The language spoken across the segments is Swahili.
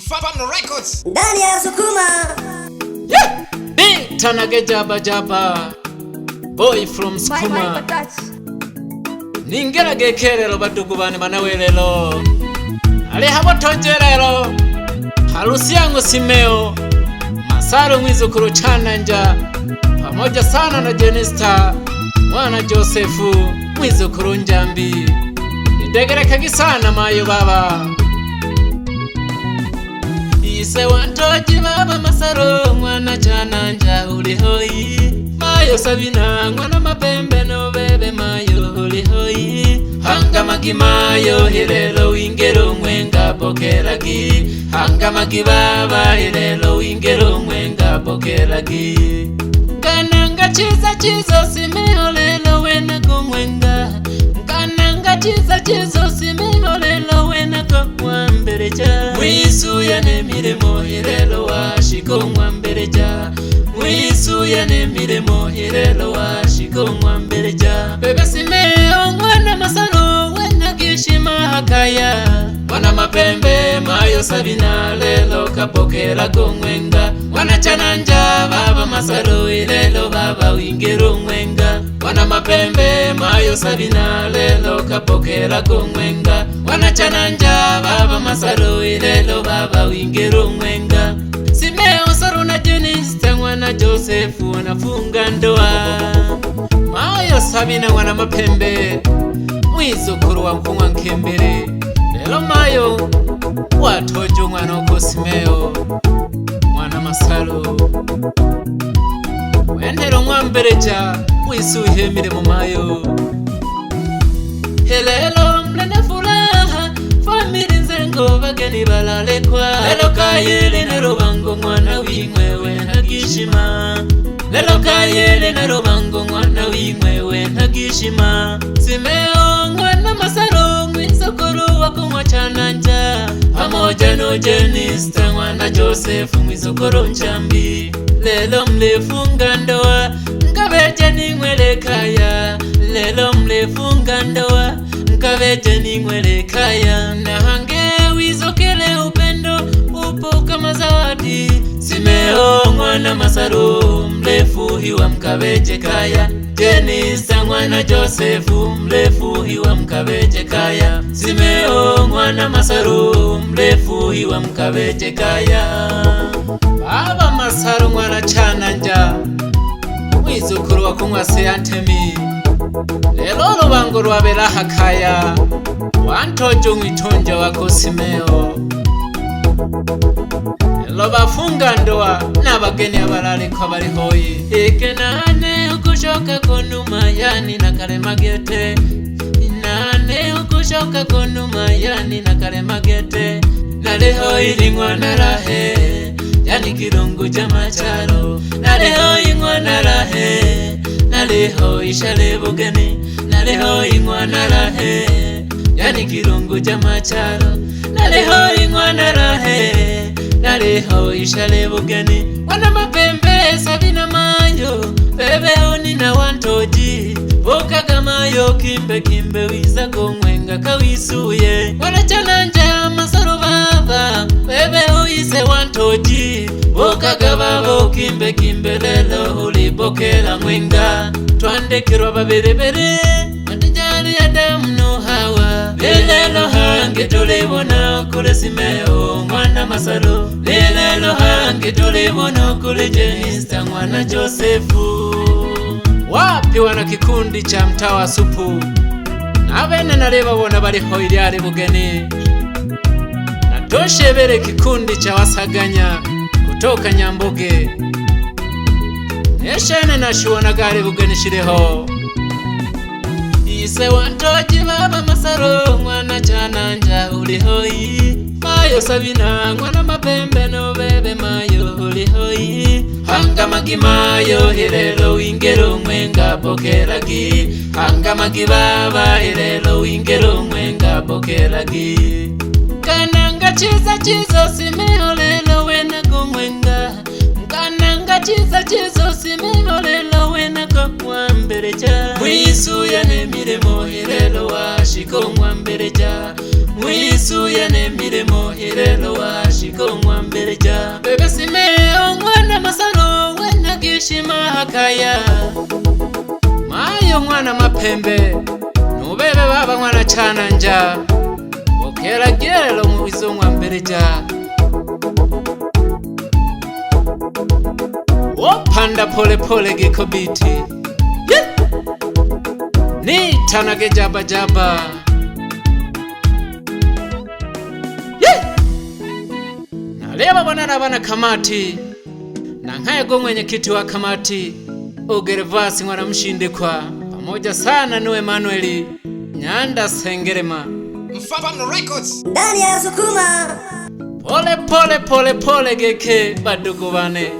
Mfano Records ndani ya Sukuma. Tanage jaba jaba boy from Sukuma. Ningera gekerero badugu bane manawelelo ali habo tonjerero harusi yangu Simeo Masaro mwizukuru Chananja pamoja sana na Jenista mwana Josefu mwizukuru Njambi nidegerekagi sana mayo baba ise wantoji baba Masaro mwana Chananja uli hoi mayo Sabina mwana Mapembe no bebe mayo uli hoi hanga magimayo hilelo ingero mwenga pokeragi hanga magibaba hilelo ingero mwenga pokeragi kananga chiza Simeo lelo wena kumwenga kananga chiza Simeo lelo wena kumwambereja mwisu yane miremo hilelo washiko mwambereja mwisu yane miremo hilelo washiko mwambereja bebe Simeo mwana Masaro wena gishima hakaya mwana Mapembe mayo Sabina lelo kapokera gomwenga mwana Chananja baba Masaro ilelo baba wingero mwenga mwana Mapembe mayo Sabina lelo kapokera gomwenga mwana Chananja baba Masaro ilelo baba wingero mwenga Simeo Saru na Jenista mwana Josefu wanafunga ndoa mayo Sabina mwana Mapembe mwizukuru wa mfungwa Nkembere lelo mayo watojo mwana uko Simeo mwana Masaro wendero mwambereja wisuhe miremo mayo helelo mlene furaha famili nzengo bageni balalekwa lelo kayele nero bango mwana wimwewe ntagishima lelo kayele nero bango mwana wimwewe ntagishima Simeo mwana Masaro mwizukuru wako mwa Chananja pamoja no Jenista mwana Josefu mwizukuru Njambi lelo mlefunga ndoa nkabeje ninywele kaya lelo mlefunga ndoa nkabeje ninywele kaya na hange wizokele upendo upo kama zawadi Simeo mwana Masaro mlefuhiwa mkabeje kaya Jenista mwana Josefu mlefuhiwa mkabeje kaya Simeo mwana Masaro mlefuhiwa mkabeje kaya baba Masaro mwana Chananja mwizukuru wa kumwase Antemi lelo lubango lwabela hakaya wantojo mwitonja wako Simeo lelo bafunga ndoa n'abageni abalaleko bali hoyi ikenane ukushoka konuma yani nakaremagete inane ukushoka konuma yani nakaremagete naleho ili mwana rahe yani kirungu chamacharo naleho ingwana rahe naleho ishale bugeni naleho ingwana rahe yani kirungu chamacharo naleho ingwana rahe naleho ishale bugeni wana Mapembe Sabina mayo bebe oni na wantoji bokaga mayo kimbe wiza gomwenga kawisuye wana Chananja Masaro baba bebe uise wantoji bokaga babo kimbe lelo ulibokela mwenga twandekirwa baberebere mandijali Adamu no Hawa lelo hange tulibona kule Simeo mwana Masaro lelo hange tulibona kule Jenista mwana Josefu wapi wana kikundi cha mtawa supu na bene nareba bona bali hoilyari bugeni natoshe bere kikundi cha wasaganya kutoka Nyamboge neshene nashuona gari bugeni shireho ise wantoji baba Masaro mwana Chananja uli hoi mayo Sabina mwana Mapembe no bebe mayo uli hoi hanga magimayo hilelo wingero mwenga pokeragi hanga magibaba hilelo wingero mwenga pokeragi kananga chiza Simeo lelo wena kumwenga kananga chiza Simeo lelo wena kumwambereja mwisu yane miremo hilelo washiko mwambereja mwisu yane miremo hilelo washiko kaya mayo mwana mapembe nubebe baba mwana chananja okera gerelo mubizo mwambereja opanda pole pole gekobiti ni tanage jaba jaba naleba bwana bana kamati na nkayego mwenyekiti wa kamati Ogervasi mwana mshindikwa pamoja sana niwe Manueli Nyanda Sengerema Mfano Records ndani ya Sukuma pole pole pole pole geke badugu bane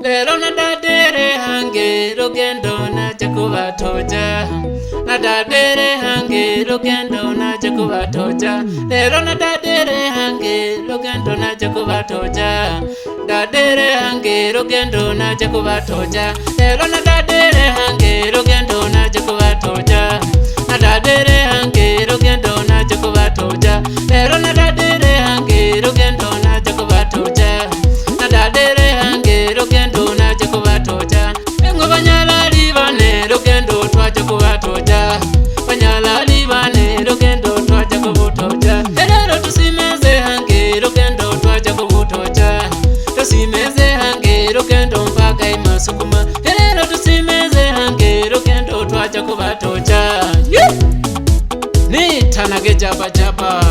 lero na dadere hange rugendo na jakubatoja na dadere hange rugendo na jakubatoja lero na dadere hange rugendo na jakubatoja dadere hange rugendo na jakubatoja lero na dadere hange rugendo na jakubatoja na dadere hange rugendo na jakubatoja lero na dadere hange rugendo na jakubatoja na dadere hange rugendo na jakubatoja engo banyalali bane rugendo twaje kubatoja banyalali bane rugendo twaje kubutoja lero tusimeze hange rugendo twaje kubutoja tusimeze hange rugendo mpaka imasukuma lero tusimeze hange rugendo twaje kubatoja ni tanage jaba jaba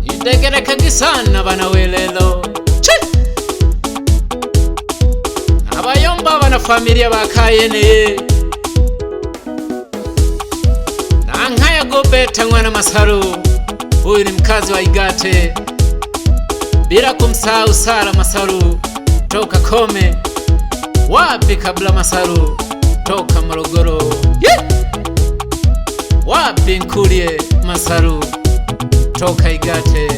idegereka gisana bana welelo abayomba bana familia bakayene na nkaya gobeta mwana Masaru huyu ni mkazi wa Igate bila kumsahau Sara Masaru toka Kome wapi kabla Masaru toka Morogoro wapi Nkulie Masaru toka Igate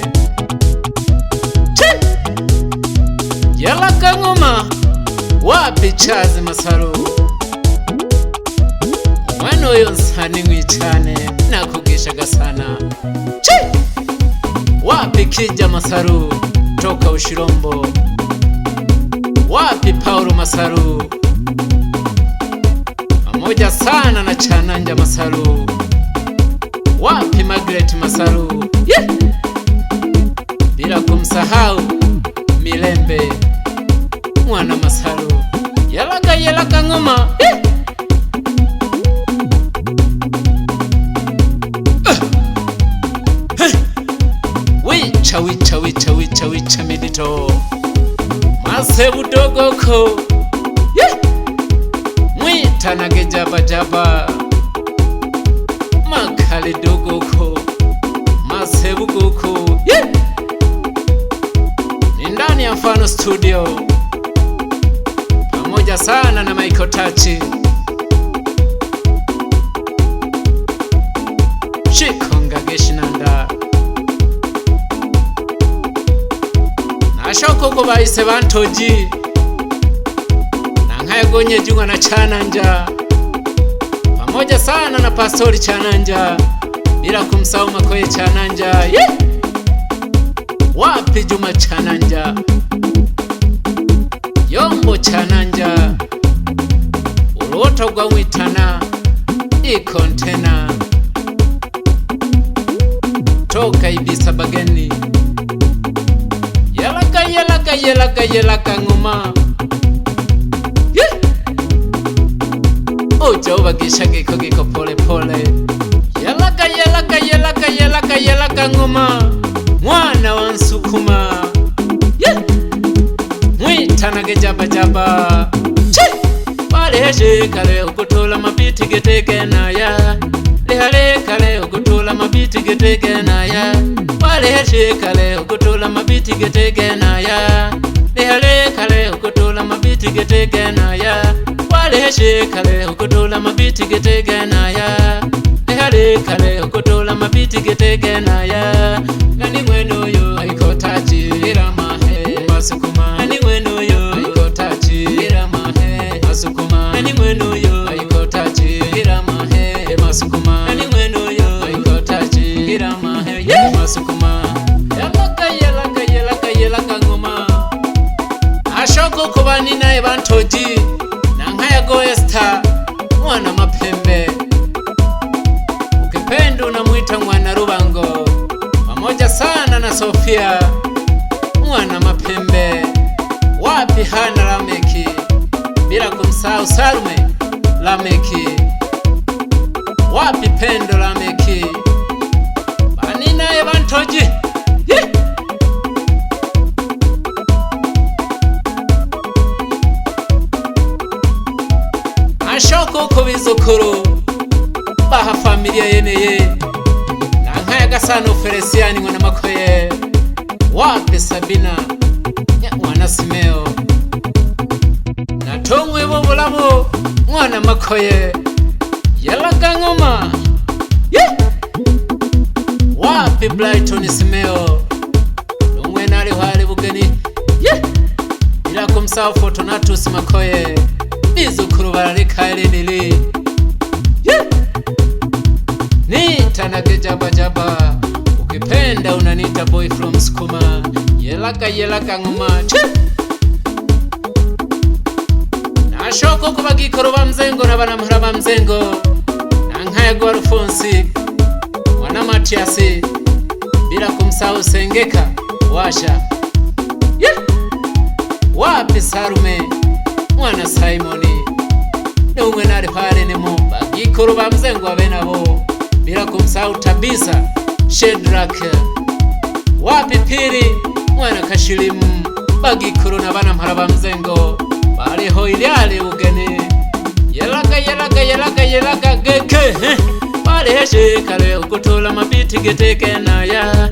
Yalaka ngoma wapi Chazi Masaru mwana uyo nsani ngwicane nakugishaga sana wapi Kija Masaru toka Ushirombo wapi Paulo Masaru pamoja sana na Chananja Masaru wapi Margaret Masaru bila kumsahau Milembe mwana Masaru yalaka ngoma wicha medito masebu dogoko mwitanage jaba jaba makali dogoko masebu goko ni ndani ya Mfano Studio pamoja sana na Michael Tachi Shikonga Geshinanda nashoko ko bahise bantoji na nkayagonye jungwa na Chananja pamoja sana na Pastori Chananja bila kumsahau Makoye Chananja wapi Juma Chananja Yombo Chananja uruoto gwa witana ikontena toka Ibisa Bageni yalaka ngoma ojo bagisha giko pole pole yalaka ngoma mwana wa Nsukuma mwitanage jaba jaba baleshe kale ukutola mabiti geteke naya lehale kale ukutola mabiti geteke naya baleshe kale ukutola mabiti geteke naya lehale kale ukutola mabiti geteke naya baleshe kale ukutola mabiti geteke naya lehale kale ukutola mabiti geteke naya nani mweno yo Michael Tachi iramahe Masukuma nani mweno yo Michael Tachi iramahe Masukuma nani mweno yo Michael Tachi iramahe Masukuma nani mweno yo Michael Tachi iramahe Masukuma yalaka ngoma ashoko kuba ninaye bantoji na nkayago Lameki, wapi Pendo Lameki, banina ye bantoji ashoko kubizukuru baha familia yeneye nankaya Gasano Feliciani mwana makoye, wapi Sabina mwana Simeo, natongwe bo bulabo mwana makoye yalaga ngoma wapi Brighton Simeo numwe nali hali bugeni ila kumsao Fortunatus Makoye bizukuru bararika nili nitanage jaba jaba, ukipenda unanita boy from Sukuma, yelaga ngoma nashoko kubagikoro bamzengo n'abanamuhara bamzengo nankaya gwa Alfonsi mwana Matiasi bila kumsahau Sengeka washa wapi Sarume mwana Simoni numwe nari pale nemo bagikoro bamzengo abenabo bila kumsahau Tabisa Shedrack, wapi Piri mwana Kashilimu bagikoro n'abanamuhara bamzengo bariho ilyali ugeni yelaga geke bareheshe kale ukutula mabiti geteke naya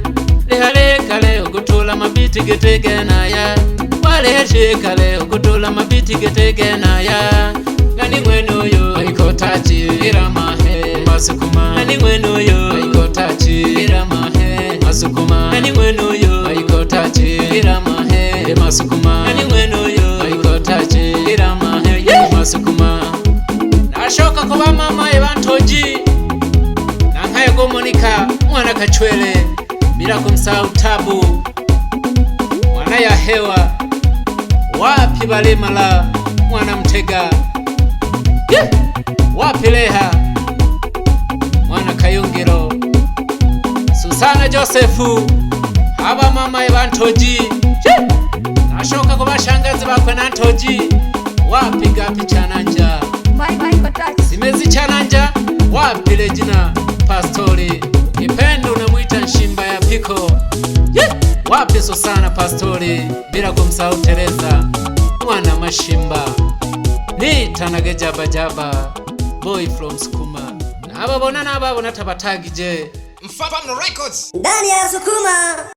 lehale kale ukutula mabiti geteke naya bareheshe kale ukutula mabiti geteke naya ngani mweno yo aikotachi iramahe Masukuma ngani mweno yo aikotachi iramahe Masukuma ngani mweno yo aikotachi iramahe Masukuma ngani mweno yo aikotachi iramahe Masukuma nashoka kuba mama ebantoji nankaya go Monica mwana Kachwele bila kumsahau Tabu mwana ya hewa, wapi Balemala mwana Mtega wapi Leha mwana Kayungiro, Susana Josefu aba mama ebantoji nashoka kuba shangazi bakwe nantoji, wapi Gapi Chananja Simezi Chananja, wapi Regina Pastori, ukipenda unamuita Nshimba ya Piko wapi Susana Pastori bila kumsahau Teresa mwana Mashimba, nitanage jaba jaba boy from Sukuma nababona tabatagije Mfano Records ndani ya Sukuma.